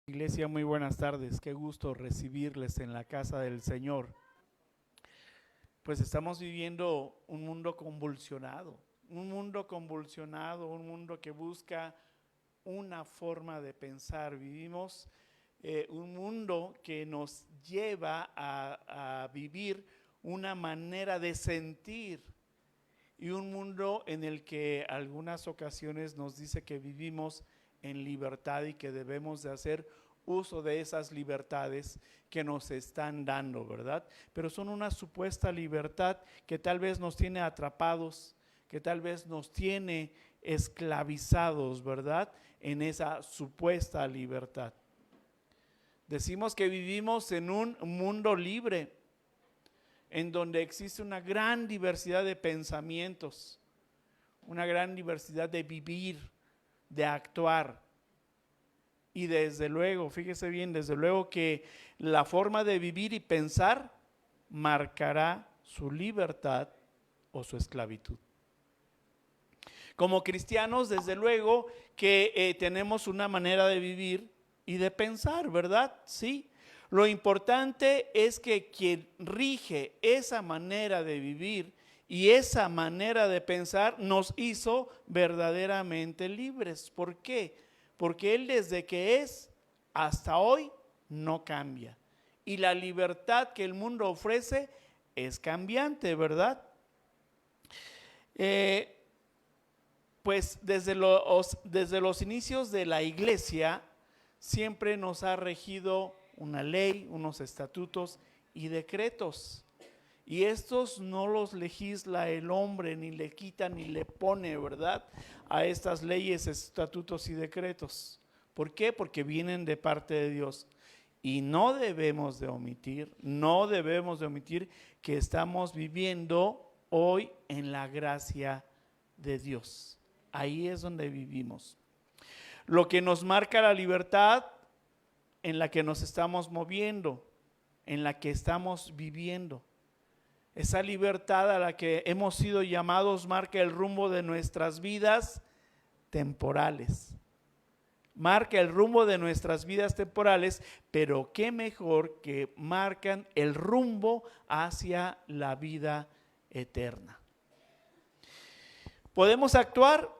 Iglesia, muy buenas tardes. Qué gusto recibirles en la casa del Señor. Pues estamos viviendo un mundo que busca una forma de pensar. Vivimos un mundo que nos lleva a vivir una manera de sentir y un mundo en el que algunas ocasiones nos dice que vivimos en libertad y que debemos de hacer uso de esas libertades que nos están dando, ¿verdad? Pero son una supuesta libertad que tal vez nos tiene atrapados, que tal vez nos tiene esclavizados, ¿verdad? En esa supuesta libertad. Decimos que vivimos en un mundo libre, en donde existe una gran diversidad de pensamientos, una gran diversidad de vivir, de actuar. Y desde luego, fíjese bien, desde luego que la forma de vivir y pensar marcará su libertad o su esclavitud. Como cristianos, desde luego que tenemos una manera de vivir y de pensar, ¿verdad? Sí. Lo importante es que quien rige esa manera de vivir y esa manera de pensar nos hizo verdaderamente libres. ¿Por qué? Porque Él desde que es hasta hoy no cambia. Y la libertad que el mundo ofrece es cambiante, ¿verdad? Pues desde los inicios de la iglesia siempre nos ha regido una ley, unos estatutos y decretos. Y estos no los legisla el hombre, ni le quita ni le pone, ¿verdad? A estas leyes, estatutos y decretos. ¿Por qué? Porque vienen de parte de Dios. Y no debemos de omitir que estamos viviendo hoy en la gracia de Dios. Ahí es donde vivimos. Lo que nos marca la libertad en la que nos estamos moviendo, en la que estamos viviendo. Esa libertad a la que hemos sido llamados marca el rumbo de nuestras vidas temporales. Marca el rumbo de nuestras vidas temporales, pero qué mejor que marcan el rumbo hacia la vida eterna. Podemos actuar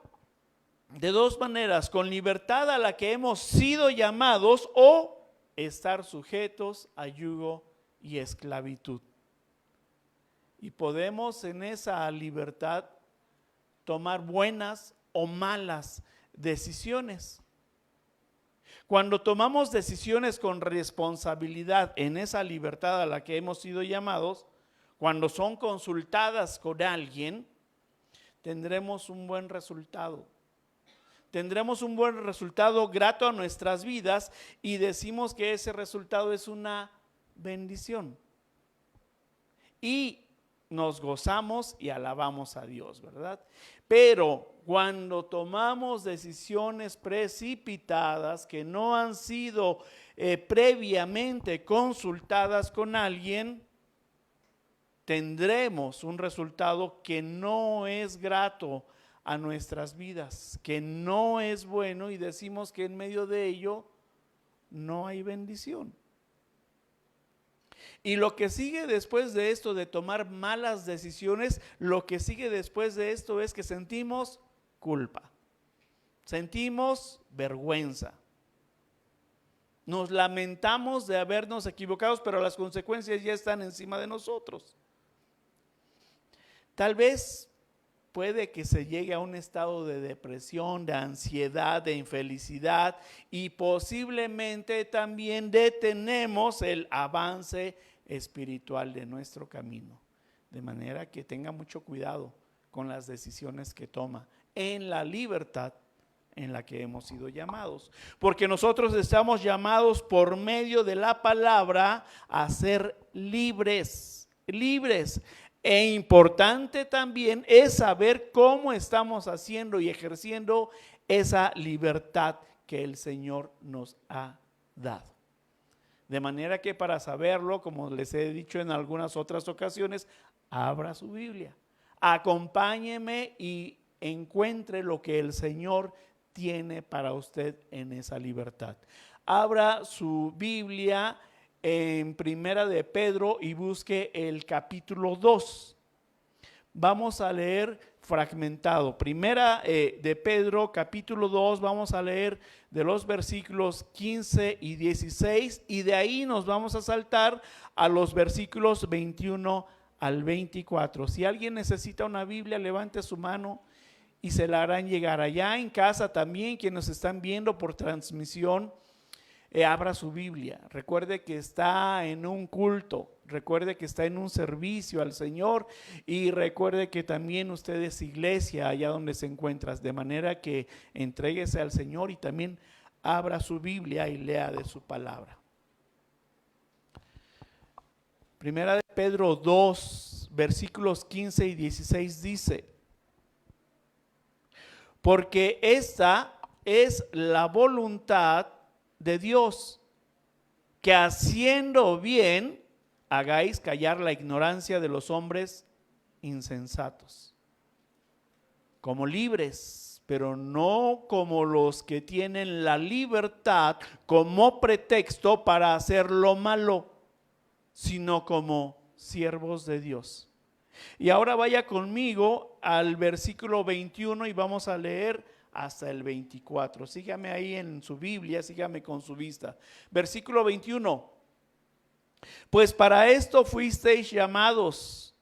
de dos maneras: con libertad a la que hemos sido llamados, o estar sujetos a yugo y esclavitud. Y podemos en esa libertad tomar buenas o malas decisiones. Cuando tomamos decisiones con responsabilidad en esa libertad a la que hemos sido llamados, cuando son consultadas con alguien, tendremos un buen resultado. Tendremos un buen resultado grato a nuestras vidas y decimos que ese resultado es una bendición. Y nos gozamos y alabamos a Dios, ¿verdad? Pero cuando tomamos decisiones precipitadas que no han sido previamente consultadas con alguien, tendremos un resultado que no es grato a nuestras vidas, que no es bueno, y decimos que en medio de ello no hay bendición. Y lo que sigue después de esto, de tomar malas decisiones, lo que sigue después de esto es que sentimos culpa, sentimos vergüenza. Nos lamentamos de habernos equivocado, pero las consecuencias ya están encima de nosotros. Tal vez puede que se llegue a un estado de depresión, de ansiedad, de infelicidad, y posiblemente también detenemos el avance espiritual de nuestro camino. De manera que tenga mucho cuidado con las decisiones que toma en la libertad en la que hemos sido llamados. Porque nosotros estamos llamados por medio de la palabra a ser libres, libres. E importante también es saber cómo estamos haciendo y ejerciendo esa libertad que el Señor nos ha dado. De manera que para saberlo, como les he dicho en algunas otras ocasiones, abra su Biblia, acompáñeme y encuentre lo que el Señor tiene para usted en esa libertad. Abra su Biblia en Primera de Pedro y busque el capítulo 2. Vamos a leer fragmentado. Primera de Pedro, capítulo 2, vamos a leer de los versículos 15 y 16 y de ahí nos vamos a saltar a los versículos 21 al 24. Si alguien necesita una Biblia, levante su mano y se la harán llegar. Allá en casa también, quienes están viendo por transmisión, abra su Biblia. Recuerde que está en un culto, recuerde que está en un servicio al Señor y recuerde que también usted es iglesia allá donde se encuentra, de manera que entréguese al Señor y también abra su Biblia y lea de su palabra. Primera de Pedro 2, versículos 15 y 16 dice: porque esta es la voluntad de Dios, que haciendo bien hagáis callar la ignorancia de los hombres insensatos, como libres, pero no como los que tienen la libertad como pretexto para hacer lo malo, sino como siervos de Dios. Y ahora vaya conmigo al versículo 21 y vamos a leer hasta el 24. Sígame ahí en su Biblia, sígame con su vista. Versículo 21. Pues para esto fuisteis llamados,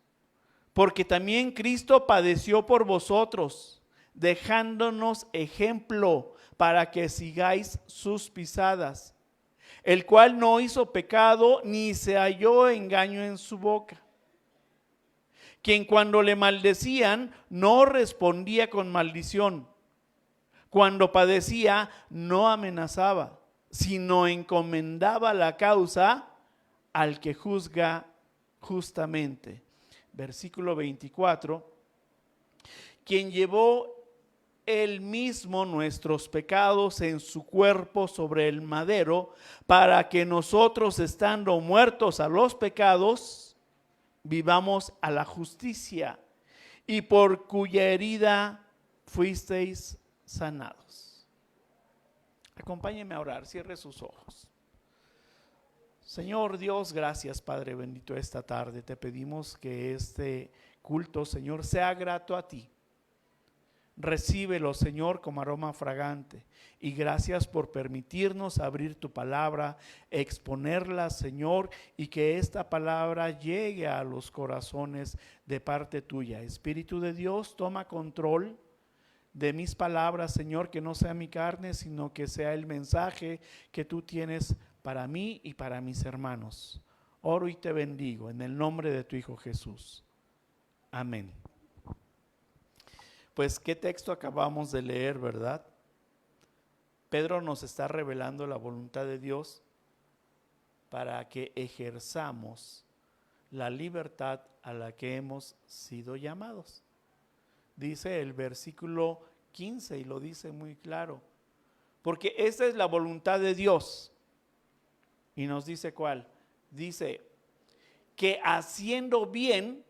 porque también Cristo padeció por vosotros, dejándonos ejemplo para que sigáis sus pisadas, el cual no hizo pecado ni se halló engaño en su boca, quien cuando le maldecían no respondía con maldición, cuando padecía no amenazaba, sino encomendaba la causa al que juzga justamente. Versículo 24. Quien llevó él mismo nuestros pecados en su cuerpo sobre el madero, para que nosotros, estando muertos a los pecados, vivamos a la justicia, y por cuya herida fuisteis sanados. Acompáñenme a orar, cierre sus ojos. Señor Dios, gracias Padre bendito esta tarde. Te pedimos que este culto, Señor, sea grato a ti. Recíbelo, Señor, como aroma fragante. Y gracias por permitirnos abrir tu palabra, exponerla, Señor, y que esta palabra llegue a los corazones de parte tuya. Espíritu de Dios, toma control de mis palabras, Señor, que no sea mi carne, sino que sea el mensaje que tú tienes para mí y para mis hermanos. Oro y te bendigo en el nombre de tu Hijo Jesús. Amén. Pues qué texto acabamos de leer, ¿verdad? Pedro nos está revelando la voluntad de Dios para que ejerzamos la libertad a la que hemos sido llamados. Dice el versículo 15 y lo dice muy claro, porque esa es la voluntad de Dios. Y nos dice ¿cuál? Dice que haciendo bien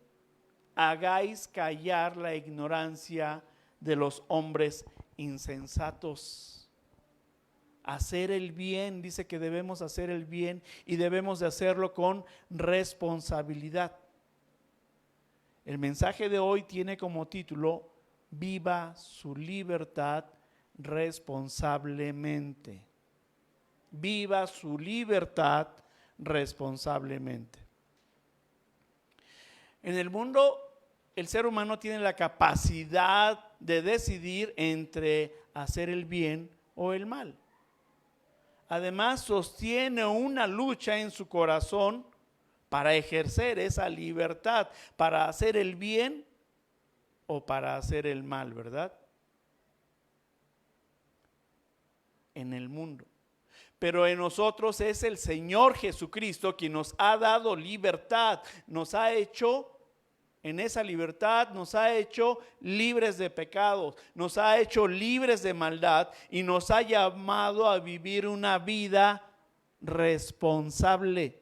hagáis callar la ignorancia de los hombres insensatos. Hacer el bien, dice que debemos hacer el bien y debemos de hacerlo con responsabilidad. El mensaje de hoy tiene como título: viva su libertad responsablemente. Viva su libertad responsablemente. En el mundo, el ser humano tiene la capacidad de decidir entre hacer el bien o el mal. Además, sostiene una lucha en su corazón para ejercer esa libertad, para hacer el bien o para hacer el mal, ¿verdad? En el mundo. Pero en nosotros es el Señor Jesucristo quien nos ha dado libertad, nos ha hecho, en esa libertad nos ha hecho libres de pecados, nos ha hecho libres de maldad y nos ha llamado a vivir una vida responsable.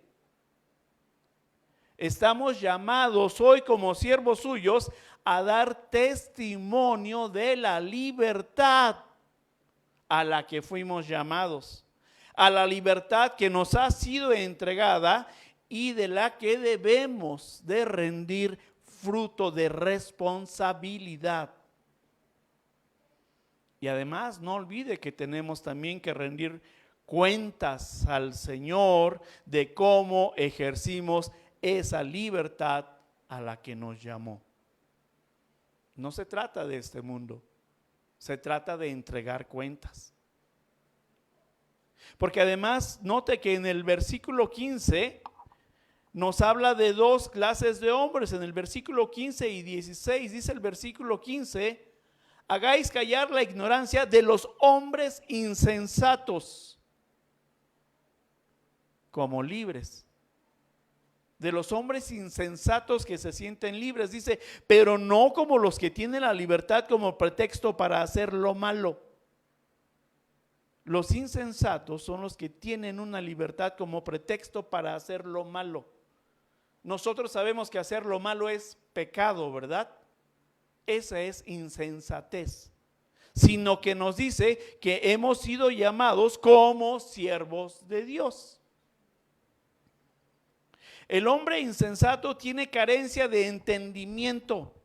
Estamos llamados hoy como siervos suyos a dar testimonio de la libertad a la que fuimos llamados, a la libertad que nos ha sido entregada y de la que debemos de rendir fruto de responsabilidad. Y además no olvide que tenemos también que rendir cuentas al Señor de cómo ejercimos esa libertad a la que nos llamó. No se trata de este mundo, se trata de entregar cuentas. Porque además note que en el versículo 15 nos habla de dos clases de hombres. En el versículo 15 y 16 dice el versículo 15: hagáis callar la ignorancia de los hombres insensatos como libres. De los hombres insensatos que se sienten libres, dice, pero no como los que tienen la libertad como pretexto para hacer lo malo. Los insensatos son los que tienen una libertad como pretexto para hacer lo malo. Nosotros sabemos que hacer lo malo es pecado, ¿verdad? Esa es insensatez, sino que nos dice que hemos sido llamados como siervos de Dios. El hombre insensato tiene carencia de entendimiento,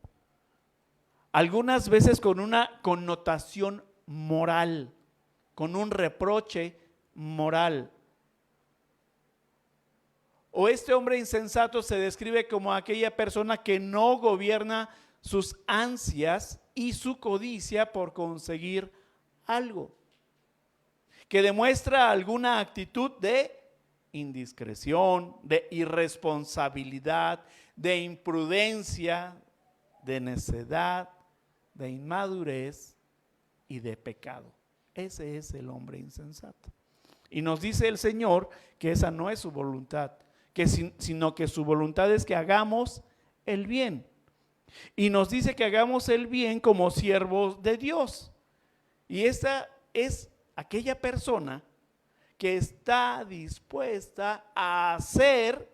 algunas veces con una connotación moral, con un reproche moral. O este hombre insensato se describe como aquella persona que no gobierna sus ansias y su codicia por conseguir algo, que demuestra alguna actitud de indiscreción, de irresponsabilidad, de imprudencia, de necedad, de inmadurez y de pecado. Ese es el hombre insensato. Y nos dice el Señor que esa no es su voluntad, sino que su voluntad es que hagamos el bien. Y nos dice que hagamos el bien como siervos de Dios. Y esa es aquella persona que está dispuesta a hacer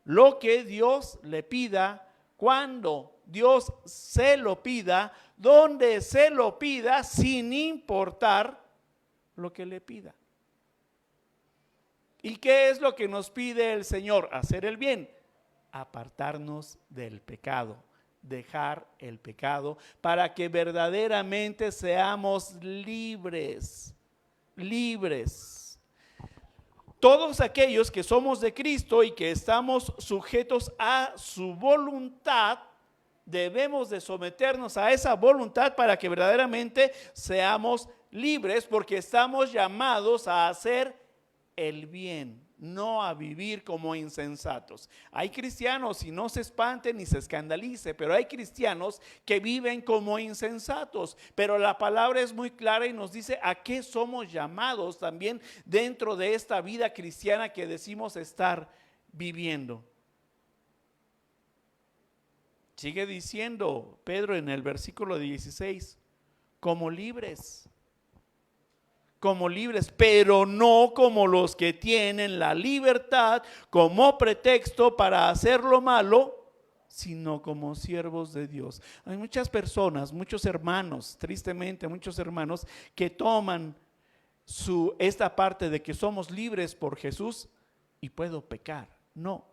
lo que Dios le pida, cuando Dios se lo pida, donde se lo pida, sin importar lo que le pida. ¿Y qué es lo que nos pide el Señor? Hacer el bien, apartarnos del pecado, dejar el pecado, para que verdaderamente seamos libres, libres. Todos aquellos que somos de Cristo y que estamos sujetos a su voluntad, debemos de someternos a esa voluntad para que verdaderamente seamos libres, porque estamos llamados a hacer el bien, no a vivir como insensatos. Hay cristianos, y no se espanten ni se escandalice, pero hay cristianos que viven como insensatos. Pero la palabra es muy clara y nos dice a qué somos llamados también dentro de esta vida cristiana que decimos estar viviendo. Sigue diciendo Pedro en el versículo 16, como libres, pero no como los que tienen la libertad como pretexto para hacer lo malo, sino como siervos de Dios. Hay muchas personas, muchos hermanos, tristemente muchos hermanos que toman esta parte de que somos libres por Jesús y puedo pecar. No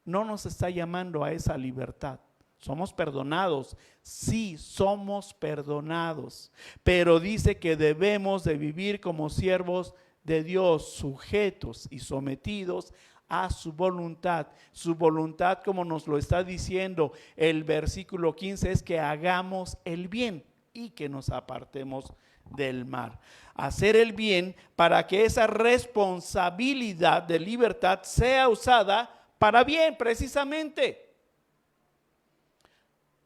nos está llamando a esa libertad. Somos perdonados, sí, somos perdonados, pero dice que debemos de vivir como siervos de Dios, sujetos y sometidos a su voluntad. Su voluntad, como nos lo está diciendo el versículo 15, es que hagamos el bien y que nos apartemos del mal. Hacer el bien para que esa responsabilidad de libertad sea usada para bien, precisamente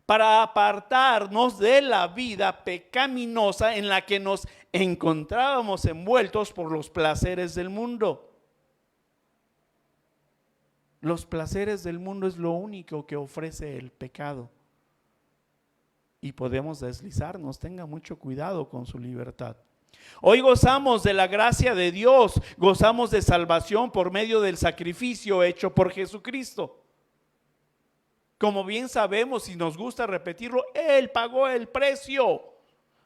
para apartarnos de la vida pecaminosa en la que nos encontrábamos envueltos por los placeres del mundo. Los placeres del mundo es lo único que ofrece el pecado. Y podemos deslizarnos, tenga mucho cuidado con su libertad. Hoy gozamos de la gracia de Dios, gozamos de salvación por medio del sacrificio hecho por Jesucristo. Como bien sabemos y nos gusta repetirlo, Él pagó el precio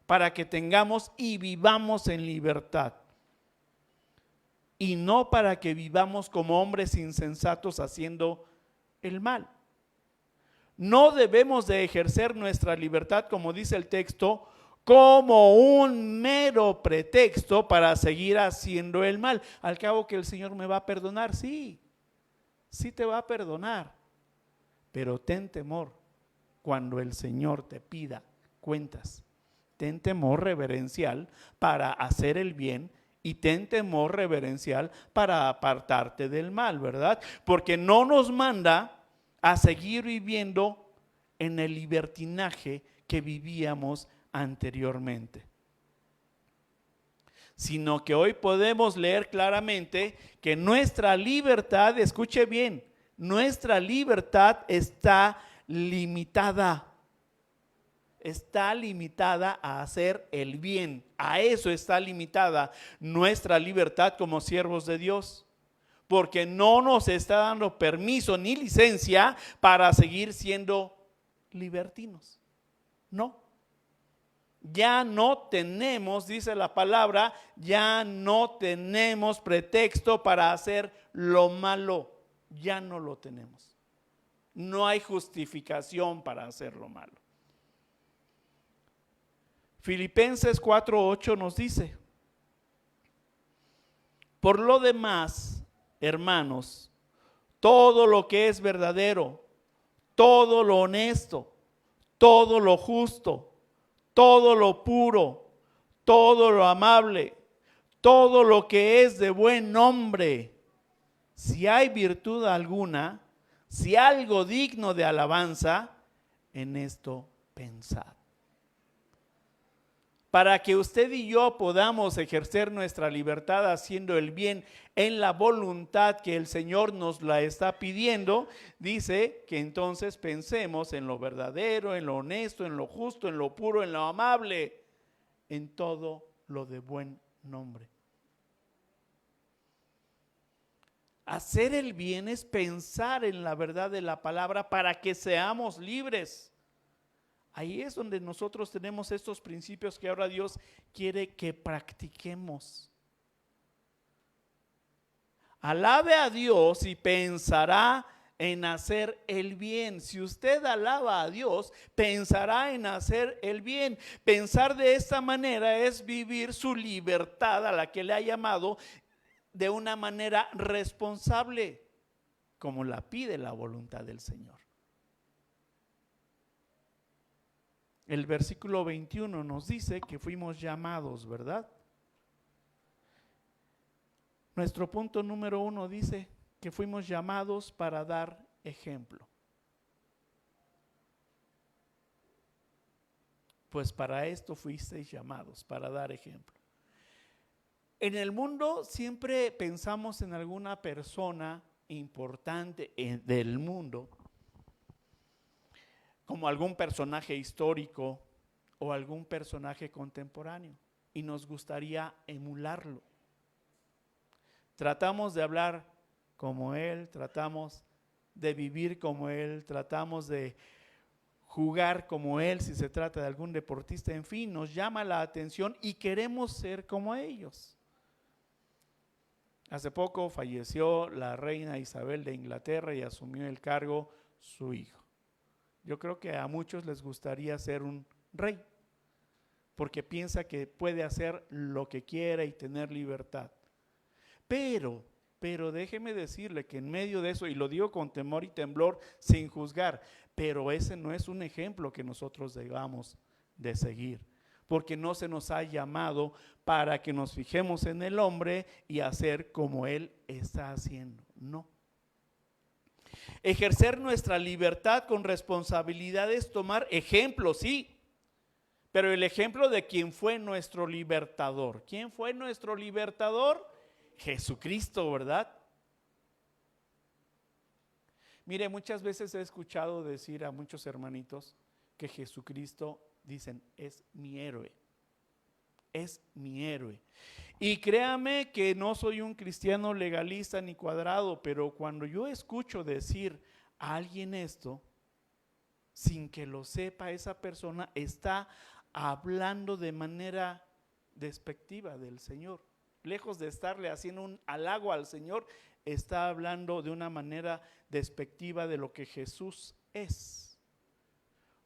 para que tengamos y vivamos en libertad. Y no para que vivamos como hombres insensatos haciendo el mal. No debemos de ejercer nuestra libertad, como dice el texto, como un mero pretexto para seguir haciendo el mal. Al cabo que el Señor me va a perdonar, sí, sí te va a perdonar, pero ten temor cuando el Señor te pida cuentas. Ten temor reverencial para hacer el bien y ten temor reverencial para apartarte del mal, ¿verdad? Porque no nos manda a seguir viviendo en el libertinaje que vivíamos anteriormente, sino que hoy podemos leer claramente que nuestra libertad, escuche bien, nuestra libertad está limitada a hacer el bien. A eso está limitada nuestra libertad como siervos de Dios, porque no nos está dando permiso ni licencia para seguir siendo libertinos. No. Ya no tenemos, dice la palabra, ya no tenemos pretexto para hacer lo malo. Ya no lo tenemos. No hay justificación para hacer lo malo. Filipenses 4:8 nos dice: por lo demás, hermanos, todo lo que es verdadero, todo lo honesto, todo lo justo, todo lo puro, todo lo amable, todo lo que es de buen nombre, si hay virtud alguna, si algo digno de alabanza, en esto pensad. Para que usted y yo podamos ejercer nuestra libertad haciendo el bien en la voluntad que el Señor nos la está pidiendo, dice que entonces pensemos en lo verdadero, en lo honesto, en lo justo, en lo puro, en lo amable, en todo lo de buen nombre. Hacer el bien es pensar en la verdad de la palabra para que seamos libres. Ahí es donde nosotros tenemos estos principios que ahora Dios quiere que practiquemos. Alabe a Dios y pensará en hacer el bien. Si usted alaba a Dios, pensará en hacer el bien. Pensar de esta manera es vivir su libertad a la que le ha llamado de una manera responsable, como la pide la voluntad del Señor. El versículo 21 nos dice que fuimos llamados, ¿verdad? Nuestro punto número 1 dice que fuimos llamados para dar ejemplo. Pues para esto fuisteis llamados, para dar ejemplo. En el mundo siempre pensamos en alguna persona importante del mundo, como algún personaje histórico o algún personaje contemporáneo, y nos gustaría emularlo. Tratamos de hablar como él, tratamos de vivir como él, tratamos de jugar como él si se trata de algún deportista, en fin, nos llama la atención y queremos ser como ellos. Hace poco falleció la reina Isabel de Inglaterra y asumió el cargo su hijo. Yo creo que a muchos les gustaría ser un rey, porque piensa que puede hacer lo que quiera y tener libertad. Pero déjeme decirle que en medio de eso, y lo digo con temor y temblor, sin juzgar, pero ese no es un ejemplo que nosotros debamos de seguir, porque no se nos ha llamado para que nos fijemos en el hombre y hacer como él está haciendo, no. Ejercer nuestra libertad con responsabilidad es tomar ejemplo, sí, pero el ejemplo de quién fue nuestro libertador. ¿Quién fue nuestro libertador? Jesucristo, ¿verdad? Mire, muchas veces he escuchado decir a muchos hermanitos que Jesucristo, dicen, es mi héroe. Es mi héroe. Y créame que no soy un cristiano legalista ni cuadrado, pero cuando yo escucho decir a alguien esto, sin que lo sepa, esa persona está hablando de manera despectiva del Señor. Lejos de estarle haciendo un halago al Señor, está hablando de una manera despectiva de lo que Jesús es,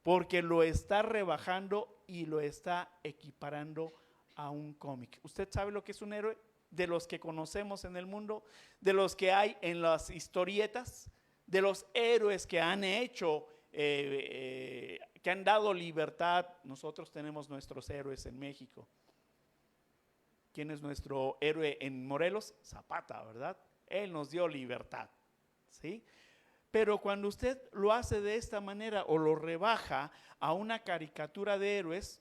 porque lo está rebajando y lo está equiparando a un cómic. ¿Usted sabe lo que es un héroe? De los que conocemos en el mundo, de los que hay en las historietas, de los héroes que han hecho, que han dado libertad. Nosotros tenemos nuestros héroes en México. ¿Quién es nuestro héroe en Morelos? Zapata, ¿verdad? Él nos dio libertad, ¿sí? Pero cuando usted lo hace de esta manera o lo rebaja a una caricatura de héroes,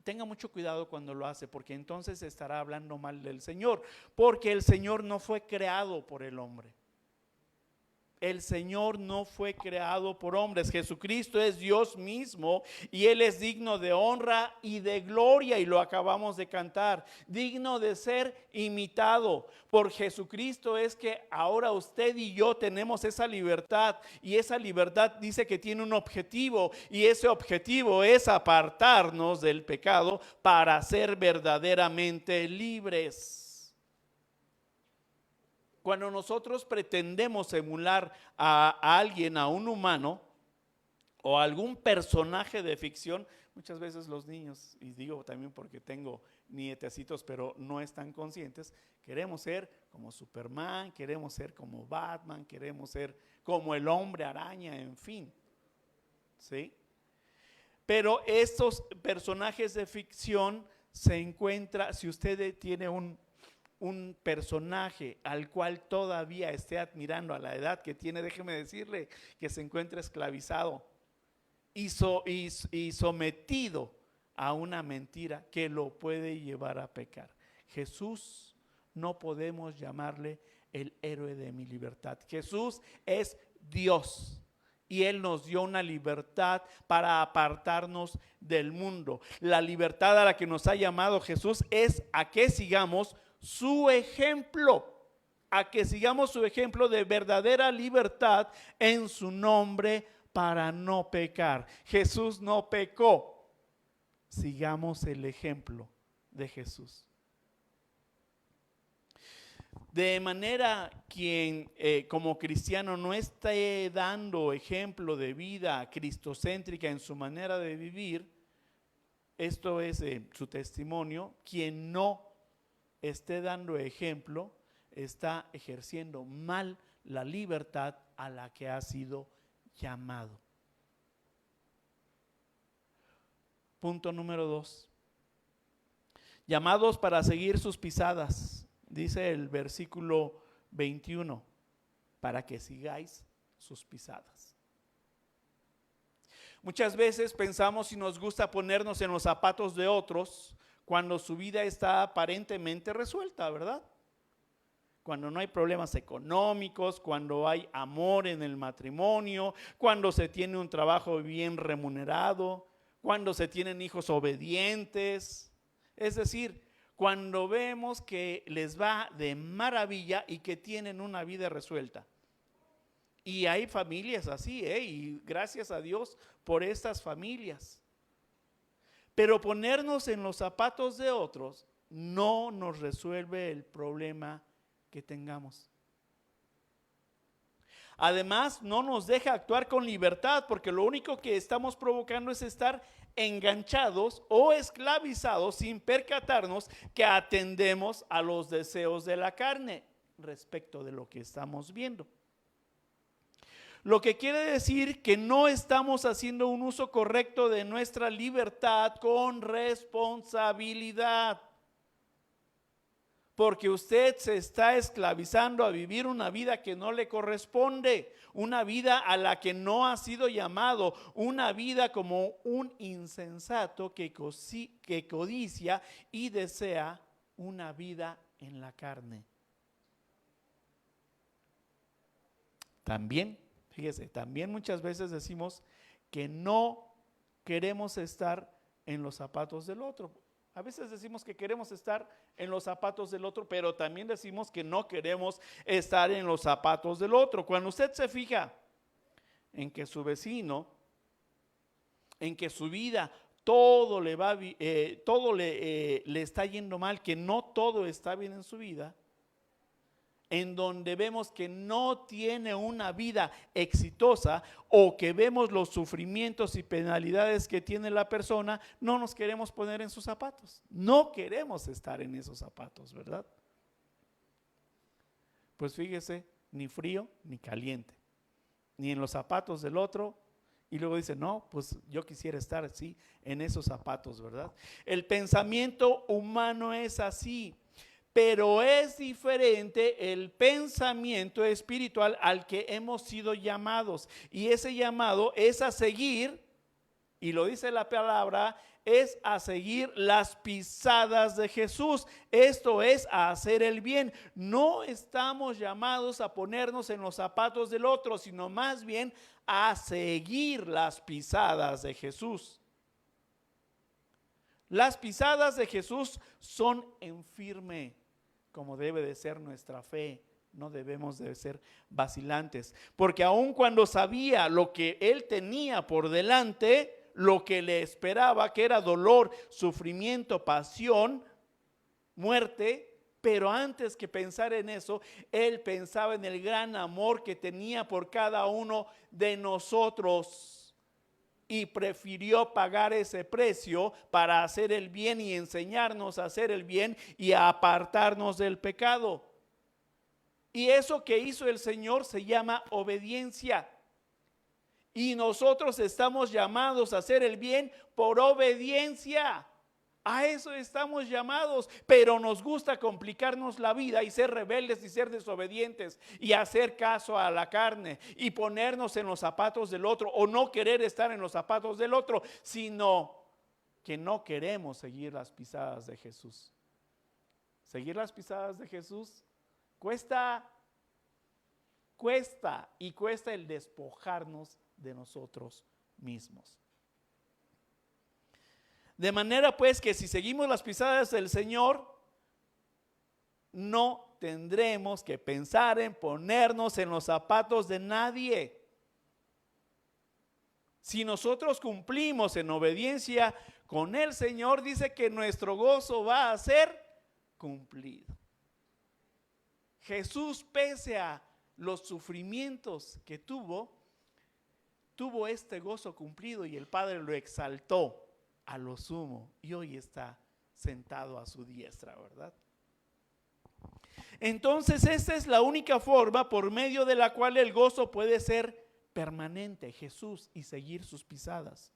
tenga mucho cuidado cuando lo hace, porque entonces estará hablando mal del Señor, porque el Señor no fue creado por el hombre. El Señor no fue creado por hombres. Jesucristo es Dios mismo y Él es digno de honra y de gloria, y lo acabamos de cantar, digno de ser imitado. Por Jesucristo es que ahora usted y yo tenemos esa libertad, y esa libertad dice que tiene un objetivo, y ese objetivo es apartarnos del pecado para ser verdaderamente libres. Cuando nosotros pretendemos emular a alguien, a un humano o a algún personaje de ficción, muchas veces los niños, y digo también porque tengo nietecitos pero no están conscientes, queremos ser como Superman, queremos ser como Batman, queremos ser como el Hombre Araña, en fin, ¿sí? Pero estos personajes de ficción se encuentra, si usted tiene un personaje al cual todavía esté admirando a la edad que tiene, déjeme decirle que se encuentra esclavizado y sometido a una mentira que lo puede llevar a pecar. Jesús no podemos llamarle el héroe de mi libertad. Jesús es Dios. Y Él nos dio una libertad para apartarnos del mundo. La libertad a la que nos ha llamado Jesús es a que sigamos su ejemplo, a que sigamos su ejemplo de verdadera libertad en su nombre para no pecar. Jesús no pecó, sigamos el ejemplo de Jesús. De manera quien como cristiano no esté dando ejemplo de vida cristocéntrica en su manera de vivir, esto es su testimonio, quien no esté dando ejemplo, está ejerciendo mal la libertad a la que ha sido llamado. Punto número 2. Llamados para seguir sus pisadas, dice el versículo 21, para que sigáis sus pisadas. Muchas veces pensamos y nos gusta ponernos en los zapatos de otros cuando su vida está aparentemente resuelta, ¿verdad? Cuando no hay problemas económicos, cuando hay amor en el matrimonio, cuando se tiene un trabajo bien remunerado, cuando se tienen hijos obedientes. Es decir, cuando vemos que les va de maravilla y que tienen una vida resuelta. Y hay familias así, y gracias a Dios por estas familias. Pero ponernos en los zapatos de otros no nos resuelve el problema que tengamos. Además, no nos deja actuar con libertad, porque lo único que estamos provocando es estar enganchados o esclavizados sin percatarnos que atendemos a los deseos de la carne respecto de lo que estamos viendo. Lo que quiere decir que no estamos haciendo un uso correcto de nuestra libertad con responsabilidad. Porque usted se está esclavizando a vivir una vida que no le corresponde, una vida a la que no ha sido llamado, una vida como un insensato que codicia y desea una vida en la carne. También, fíjese, también muchas veces decimos que no queremos estar en los zapatos del otro. A veces decimos que queremos estar en los zapatos del otro, pero también decimos que no queremos estar en los zapatos del otro. Cuando usted se fija en que su vecino en que su vida todo le va, todo le está yendo mal, que no todo está bien en su vida, en donde vemos que no tiene una vida exitosa o que vemos los sufrimientos y penalidades que tiene la persona, no nos queremos poner en sus zapatos. No queremos estar en esos zapatos, ¿verdad? Pues fíjese, ni frío ni caliente, ni en los zapatos del otro. Y luego dice, no, pues yo quisiera estar así en esos zapatos, ¿verdad? El pensamiento humano es así. Pero es diferente el pensamiento espiritual al que hemos sido llamados. Y ese llamado es a seguir, y lo dice la palabra, es a seguir las pisadas de Jesús. Esto es a hacer el bien. No estamos llamados a ponernos en los zapatos del otro, sino más bien a seguir las pisadas de Jesús. Las pisadas de Jesús son en firme, como debe de ser nuestra fe. No debemos de ser vacilantes, porque aun cuando sabía lo que él tenía por delante, lo que le esperaba, que era dolor, sufrimiento, pasión, muerte, pero antes que pensar en eso, él pensaba en el gran amor que tenía por cada uno de nosotros. Y prefirió pagar ese precio para hacer el bien y enseñarnos a hacer el bien y a apartarnos del pecado. Y eso que hizo el Señor se llama obediencia. Y nosotros estamos llamados a hacer el bien por obediencia. A eso estamos llamados, pero nos gusta complicarnos la vida y ser rebeldes y ser desobedientes y hacer caso a la carne y ponernos en los zapatos del otro o no querer estar en los zapatos del otro, sino que no queremos seguir las pisadas de Jesús. Seguir las pisadas de Jesús cuesta y cuesta el despojarnos de nosotros mismos. De manera pues que si seguimos las pisadas del Señor, no tendremos que pensar en ponernos en los zapatos de nadie. Si nosotros cumplimos en obediencia con el Señor, dice que nuestro gozo va a ser cumplido. Jesús, pese a los sufrimientos que tuvo este gozo cumplido y el Padre lo exaltó a lo sumo y hoy está sentado a su diestra, ¿verdad? Entonces esta es la única forma por medio de la cual el gozo puede ser permanente, Jesús, y seguir sus pisadas.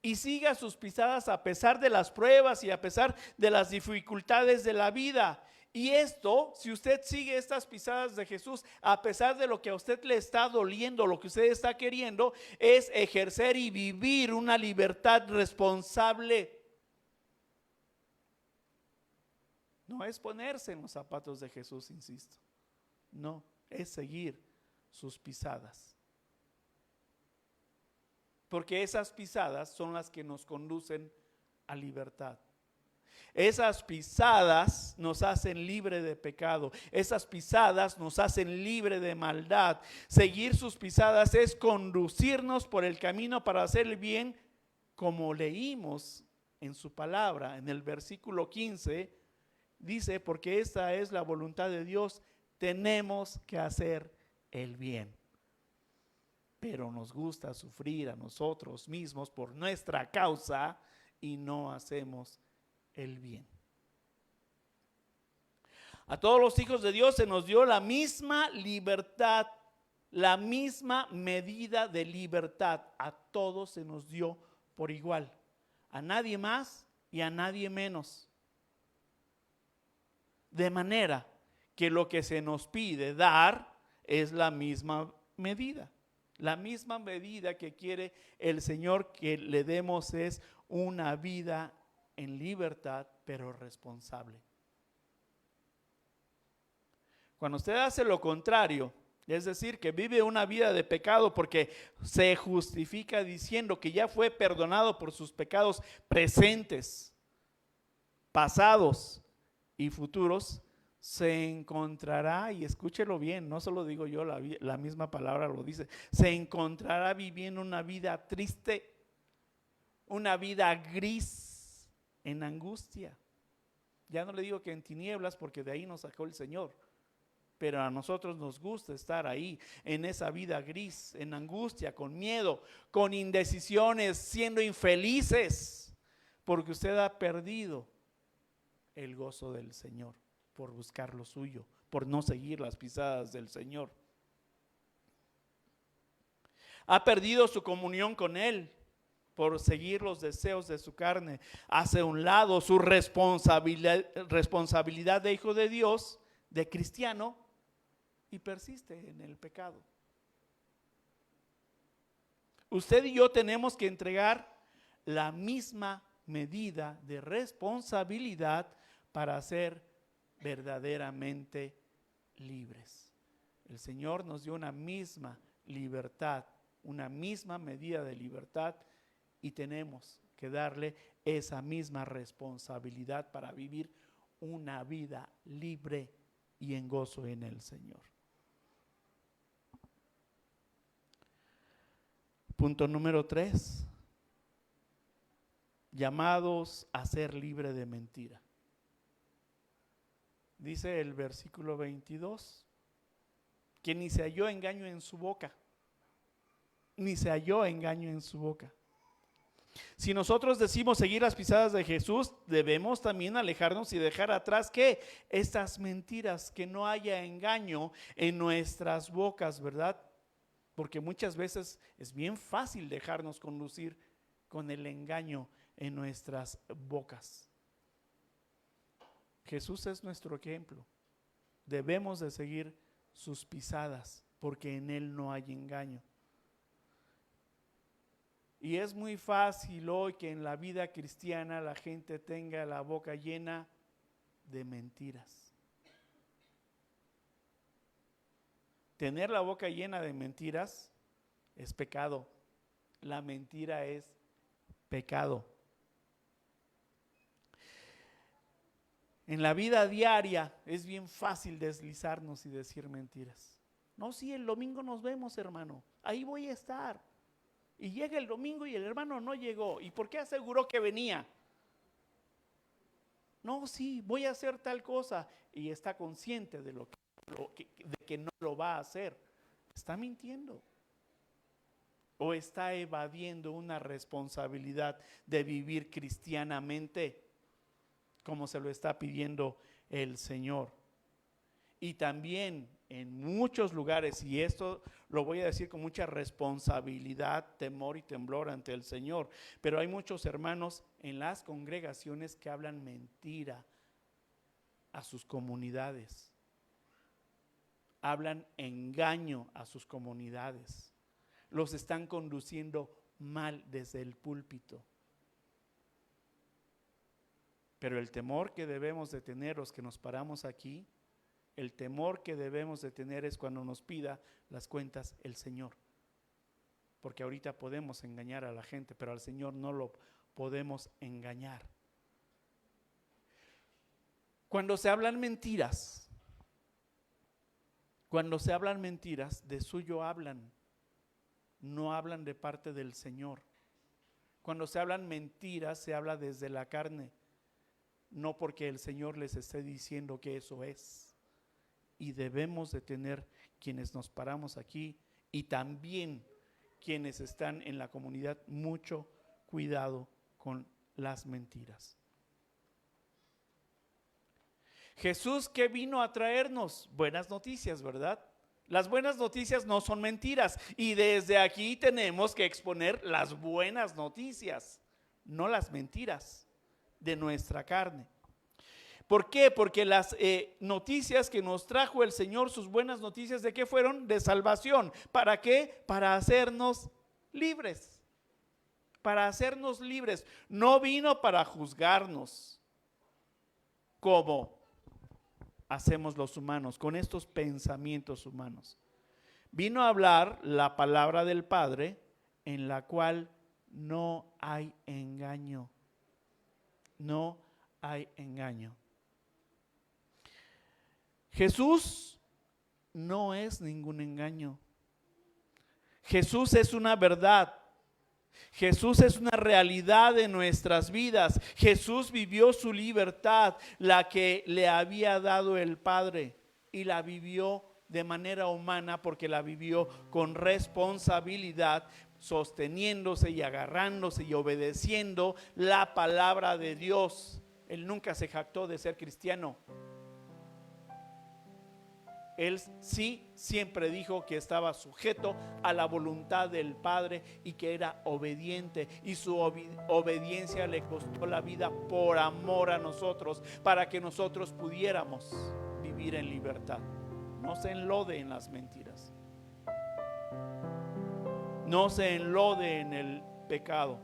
Y siga sus pisadas a pesar de las pruebas y a pesar de las dificultades de la vida. Y esto, si usted sigue estas pisadas de Jesús, a pesar de lo que a usted le está doliendo, lo que usted está queriendo, es ejercer y vivir una libertad responsable. No es ponerse en los zapatos de Jesús, insisto. No, es seguir sus pisadas. Porque esas pisadas son las que nos conducen a libertad. Esas pisadas nos hacen libre de pecado. Esas pisadas nos hacen libre de maldad. Seguir sus pisadas es conducirnos por el camino para hacer el bien, como leímos en su palabra. En el versículo 15 dice, porque esta es la voluntad de Dios, tenemos que hacer el bien. Pero nos gusta sufrir a nosotros mismos por nuestra causa y no hacemos el bien. A todos los hijos de Dios se nos dio la misma libertad, la misma medida de libertad. A todos se nos dio por igual. A nadie más y a nadie menos. De manera que lo que se nos pide dar es la misma medida. La misma medida que quiere el Señor que le demos es una vida en libertad, pero responsable. Cuando usted hace lo contrario, es decir, que vive una vida de pecado porque se justifica diciendo que ya fue perdonado por sus pecados presentes, pasados y futuros, se encontrará, y escúchelo bien, no solo digo yo, la misma palabra lo dice, se encontrará viviendo una vida triste, una vida gris, en angustia. Ya no le digo que en tinieblas, porque de ahí nos sacó el Señor, pero a nosotros nos gusta estar ahí, en esa vida gris, en angustia, con miedo, con indecisiones, siendo infelices, porque usted ha perdido el gozo del Señor por buscar lo suyo, por no seguir las pisadas del Señor. Ha perdido su comunión con Él por seguir los deseos de su carne. Hace a un lado su responsabilidad de hijo de Dios, de cristiano, y persiste en el pecado. Usted y yo tenemos que entregar la misma medida de responsabilidad para ser verdaderamente libres. El Señor nos dio una misma libertad, una misma medida de libertad, y tenemos que darle esa misma responsabilidad para vivir una vida libre y en gozo en el Señor. Punto número 3. Llamados a ser libre de mentira. Dice el versículo 22, que ni se halló engaño en su boca, ni se halló engaño en su boca. Si nosotros decimos seguir las pisadas de Jesús, debemos también alejarnos y dejar atrás ¿qué? Estas mentiras, que no haya engaño en nuestras bocas, ¿verdad? Porque muchas veces es bien fácil dejarnos conducir con el engaño en nuestras bocas. Jesús es nuestro ejemplo. Debemos de seguir sus pisadas, porque en Él no hay engaño. Y es muy fácil hoy que en la vida cristiana la gente tenga la boca llena de mentiras. Tener la boca llena de mentiras es pecado. La mentira es pecado. En la vida diaria es bien fácil deslizarnos y decir mentiras. No, sí, el domingo nos vemos, hermano. Ahí voy a estar. Y llega el domingo y el hermano no llegó. ¿Y por qué aseguró que venía? No, sí, voy a hacer tal cosa. Y está consciente de que no lo va a hacer. ¿Está mintiendo? ¿O está evadiendo una responsabilidad de vivir cristianamente, como se lo está pidiendo el Señor? Y también en muchos lugares, y esto lo voy a decir con mucha responsabilidad, temor y temblor ante el Señor, pero hay muchos hermanos en las congregaciones que hablan mentira a sus comunidades, hablan engaño a sus comunidades, los están conduciendo mal desde el púlpito. Pero el temor que debemos de tener los que nos paramos aquí, el temor que debemos de tener es cuando nos pida las cuentas el Señor. Porque ahorita podemos engañar a la gente, pero al Señor no lo podemos engañar. Cuando se hablan mentiras, de suyo hablan, no hablan de parte del Señor. Cuando se hablan mentiras, se habla desde la carne, no porque el Señor les esté diciendo que eso es. Y debemos de tener, quienes nos paramos aquí y también quienes están en la comunidad, mucho cuidado con las mentiras. Jesús, ¿qué vino a traernos? Buenas noticias, ¿verdad? Las buenas noticias no son mentiras, y desde aquí tenemos que exponer las buenas noticias, no las mentiras de nuestra carne. ¿Por qué? Porque las noticias que nos trajo el Señor, sus buenas noticias, ¿de qué fueron? De salvación. ¿Para qué? Para hacernos libres. Para hacernos libres. No vino para juzgarnos como hacemos los humanos, con estos pensamientos humanos. Vino a hablar la palabra del Padre, en la cual no hay engaño. No hay engaño. Jesús no es ningún engaño. Jesús es una verdad. Jesús es una realidad de nuestras vidas. Jesús vivió su libertad, la que le había dado el Padre, y la vivió de manera humana porque la vivió con responsabilidad, sosteniéndose y agarrándose y obedeciendo la palabra de Dios. Él nunca se jactó de ser cristiano. Él sí siempre dijo que estaba sujeto a la voluntad del Padre y que era obediente, y su obediencia le costó la vida por amor a nosotros, para que nosotros pudiéramos vivir en libertad. No se enlode en las mentiras, no se enlode en el pecado.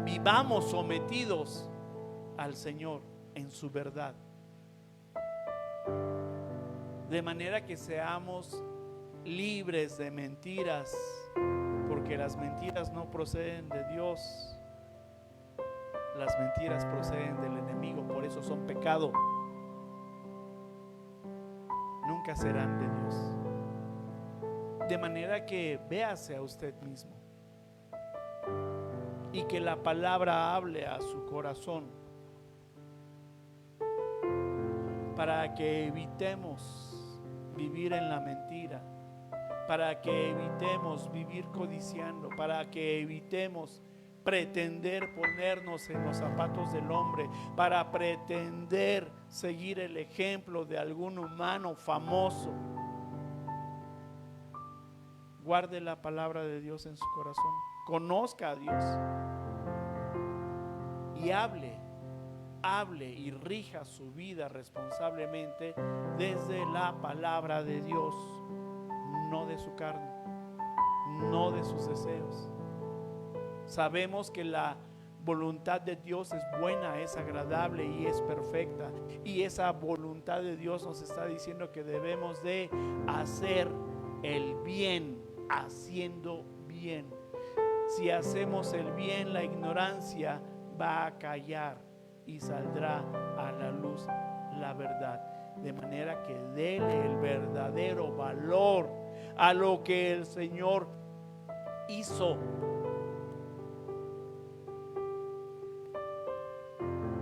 Vivamos sometidos al Señor en su verdad, de manera que seamos libres de mentiras, porque las mentiras no proceden de Dios, las mentiras proceden del enemigo, por eso son pecado. Nunca serán de Dios. De manera que véase a usted mismo y que la palabra hable a su corazón, para que evitemos vivir en la mentira, para que evitemos vivir codiciando, para que evitemos pretender ponernos en los zapatos del hombre, para pretender seguir el ejemplo de algún humano famoso. Guarde la palabra de Dios en su corazón, conozca a Dios y hable y rija su vida responsablemente desde la palabra de Dios, no de su carne, no de sus deseos. Sabemos que la voluntad de Dios es buena, es agradable y es perfecta, y esa voluntad de Dios nos está diciendo que debemos de hacer el bien, haciendo bien. Si hacemos el bien, la ignorancia va a callar y saldrá a la luz la verdad, de manera que dele el verdadero valor a lo que el Señor hizo.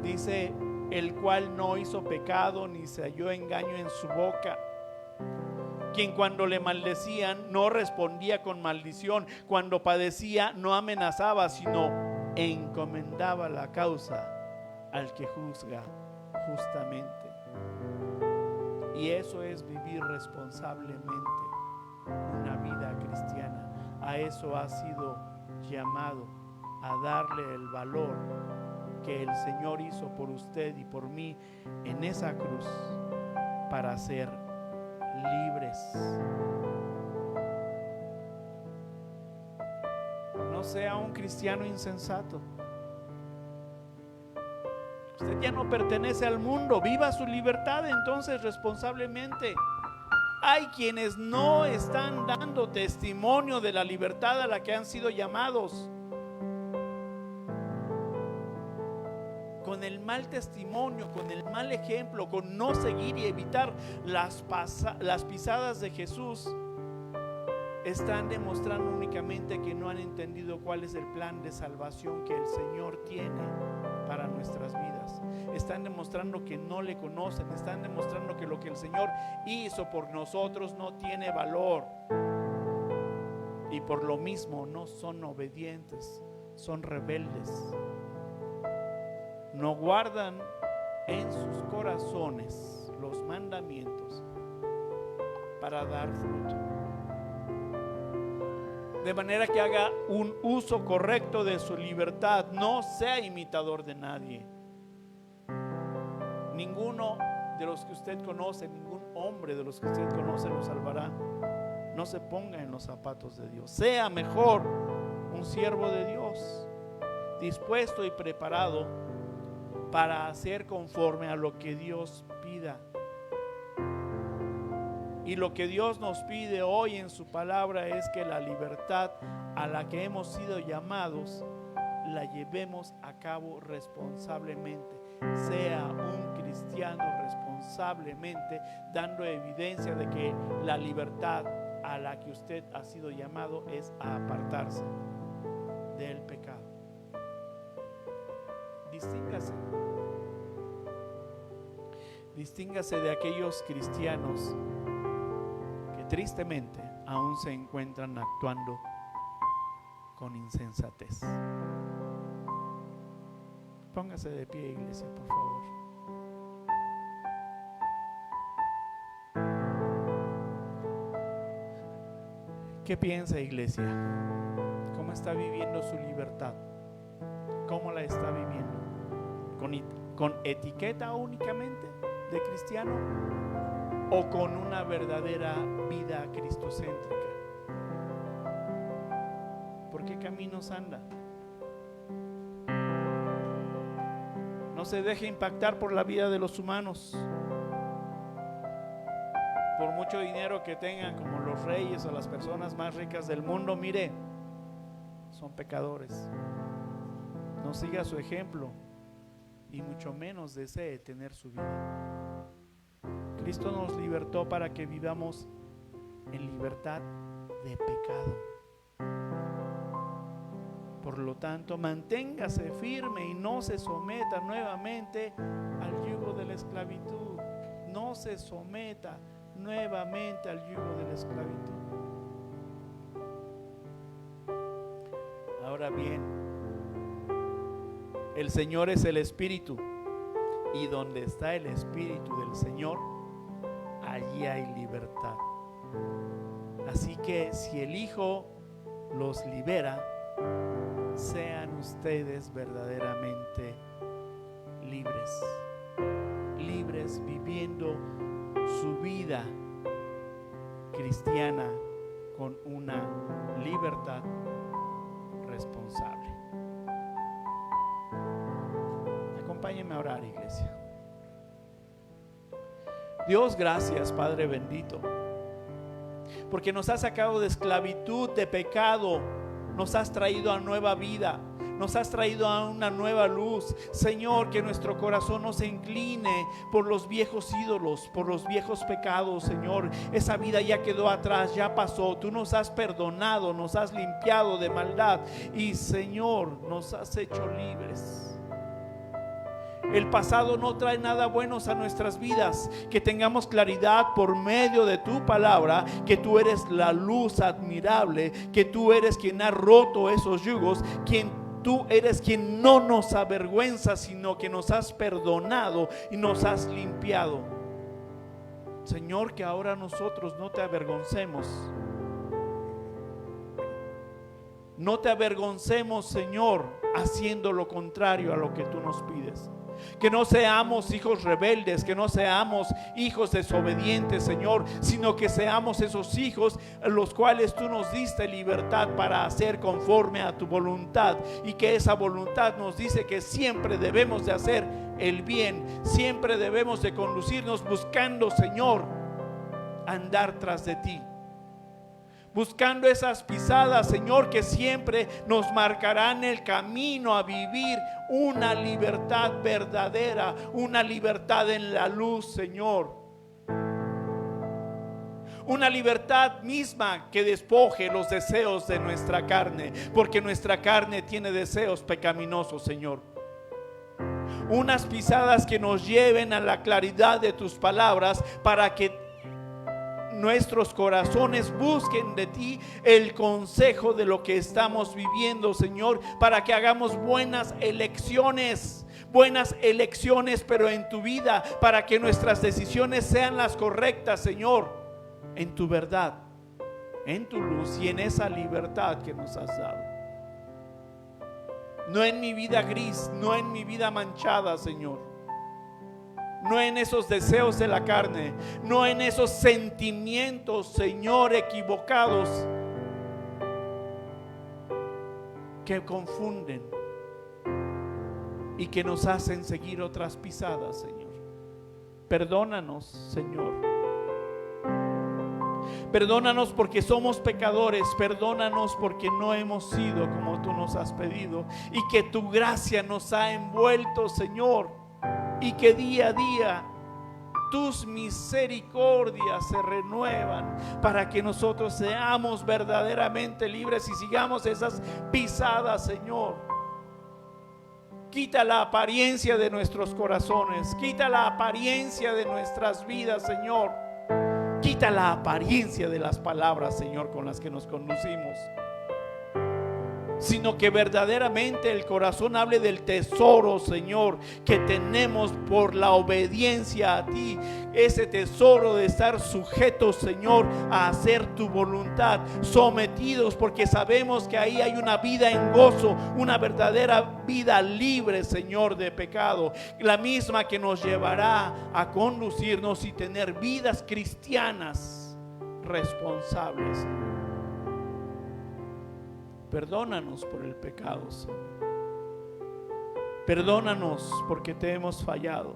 Dice: el cual no hizo pecado ni se halló engaño en su boca, quien cuando le maldecían no respondía con maldición, cuando padecía no amenazaba, sino encomendaba la causa al que juzga justamente. Y eso es vivir responsablemente una vida cristiana. A eso ha sido llamado, a darle el valor que el Señor hizo por usted y por mí en esa cruz, para ser libres. No sea un cristiano insensato. Usted ya no pertenece al mundo, viva su libertad entonces responsablemente. Hay quienes no están dando testimonio de la libertad a la que han sido llamados, con el mal testimonio, con el mal ejemplo, con no seguir y evitar las pisadas de Jesús. Están demostrando únicamente que no han entendido cuál es el plan de salvación que el Señor tiene para nuestras vidas. Están demostrando que no le conocen, están demostrando que lo que el Señor hizo por nosotros no tiene valor, y por lo mismo no son obedientes, son rebeldes. No guardan en sus corazones los mandamientos para dar fruto. De manera que haga un uso correcto de su libertad, no sea imitador de nadie. Ninguno de los que usted conoce, ningún hombre de los que usted conoce lo salvará. No se ponga en los zapatos de Dios. Sea mejor un siervo de Dios, dispuesto y preparado para hacer conforme a lo que Dios pida. Y lo que Dios nos pide hoy en su palabra es que la libertad a la que hemos sido llamados la llevemos a cabo responsablemente. Sea un cristiano cristiano responsablemente, dando evidencia de que la libertad a la que usted ha sido llamado es a apartarse del pecado. Distíngase de aquellos cristianos que tristemente aún se encuentran actuando con insensatez. Póngase de pie, iglesia, por favor. ¿Qué piensa, iglesia? ¿Cómo está viviendo su libertad? ¿Cómo la está viviendo? ¿Con etiqueta únicamente de cristiano o con una verdadera vida cristocéntrica? ¿Por qué caminos anda? No se deje impactar por la vida de los humanos. Por mucho dinero que tengan, como los reyes o las personas más ricas del mundo, mire, son pecadores. No siga su ejemplo y mucho menos desee tener su vida. Cristo nos libertó para que vivamos en libertad de pecado. Por lo tanto, manténgase firme y no se someta nuevamente al yugo de la esclavitud. No se someta nuevamente al yugo de la esclavitud. Ahora bien, el Señor es el Espíritu, y donde está el Espíritu del Señor, allí hay libertad. Así que si el Hijo los libera, sean ustedes verdaderamente libres, libres viviendo su vida cristiana con una libertad responsable. Acompáñenme a orar, iglesia. Dios, gracias, Padre bendito, porque nos has sacado de esclavitud, de pecado, nos has traído a nueva vida, nos has traído a una nueva luz. Señor, que nuestro corazón no se incline por los viejos ídolos, por los viejos pecados. Señor, esa vida ya quedó atrás, ya pasó. Tú nos has perdonado, nos has limpiado de maldad y, Señor, nos has hecho libres. El pasado no trae nada bueno a nuestras vidas. Que tengamos claridad por medio de tu palabra, que tú eres la luz admirable, que tú eres quien ha roto esos yugos, tú eres quien no nos avergüenza, sino que nos has perdonado y nos has limpiado. Señor, que ahora nosotros no te avergoncemos. No te avergoncemos, Señor, haciendo lo contrario a lo que tú nos pides. Que no seamos hijos rebeldes, que no seamos hijos desobedientes, Señor, sino que seamos esos hijos los cuales tú nos diste libertad para hacer conforme a tu voluntad, y que esa voluntad nos dice que siempre debemos de hacer el bien, siempre debemos de conducirnos buscando, Señor, andar tras de ti, buscando esas pisadas, Señor, que siempre nos marcarán el camino a vivir una libertad verdadera, una libertad en la luz, Señor. Una libertad misma que despoje los deseos de nuestra carne, porque nuestra carne tiene deseos pecaminosos, Señor. Unas pisadas que nos lleven a la claridad de tus palabras, para que nuestros corazones busquen de ti el consejo de lo que estamos viviendo, Señor, para que hagamos buenas elecciones, pero en tu vida, para que nuestras decisiones sean las correctas, Señor, en tu verdad, en tu luz y en esa libertad que nos has dado. No en mi vida gris, no en mi vida manchada, Señor. No en esos deseos de la carne, no en esos sentimientos, Señor, equivocados que confunden y que nos hacen seguir otras pisadas, Señor. Perdónanos, Señor. Perdónanos porque somos pecadores, perdónanos porque no hemos sido como tú nos has pedido, y que tu gracia nos ha envuelto, Señor, y que día a día tus misericordias se renuevan para que nosotros seamos verdaderamente libres y sigamos esas pisadas, Señor. Quita la apariencia de nuestros corazones, quita la apariencia de nuestras vidas, Señor. Quita la apariencia de las palabras, Señor, con las que nos conducimos, sino que verdaderamente el corazón hable del tesoro, Señor, que tenemos por la obediencia a ti. Ese tesoro de estar sujetos, Señor, a hacer tu voluntad, sometidos, porque sabemos que ahí hay una vida en gozo, una verdadera vida libre, Señor, de pecado, la misma que nos llevará a conducirnos y tener vidas cristianas responsables, Señor. Perdónanos por el pecado, Señor. Perdónanos porque te hemos fallado.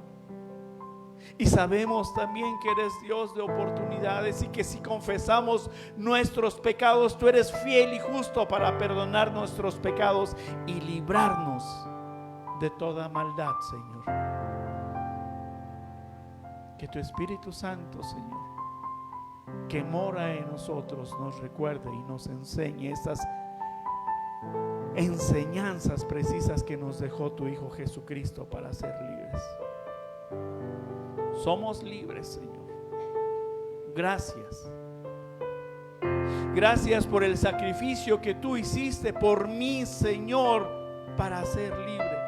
Y sabemos también que eres Dios de oportunidades y que si confesamos nuestros pecados, tú eres fiel y justo para perdonar nuestros pecados y librarnos de toda maldad, Señor. Que tu Espíritu Santo, Señor, que mora en nosotros, nos recuerde y nos enseñe estas enseñanzas precisas que nos dejó tu Hijo Jesucristo para ser libres. Somos libres, Señor. Gracias. Gracias por el sacrificio que tú hiciste por mí, Señor, para ser libre.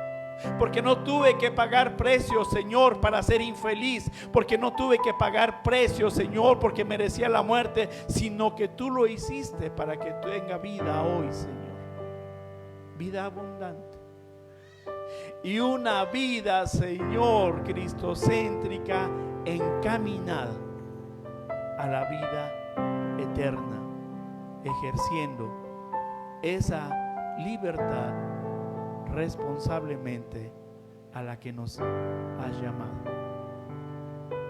Porque no tuve que pagar precio, Señor, para ser infeliz. Porque no tuve que pagar precio, Señor, porque merecía la muerte, sino que tú lo hiciste para que tenga vida hoy, Señor. Vida abundante. Y una vida, Señor, cristocéntrica, encaminada a la vida eterna, ejerciendo esa libertad responsablemente a la que nos has llamado.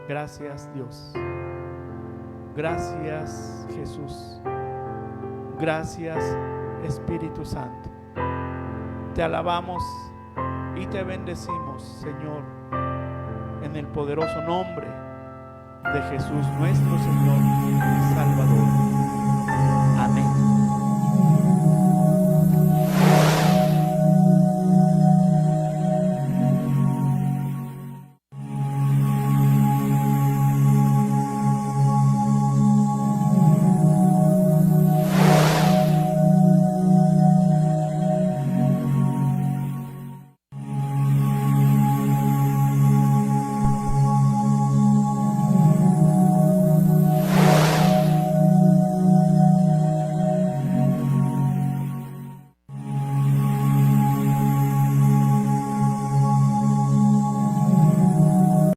Gracias, Dios. Gracias, Jesús. Gracias, Espíritu Santo. Te alabamos y te bendecimos, Señor, en el poderoso nombre de Jesús, nuestro Señor y Salvador.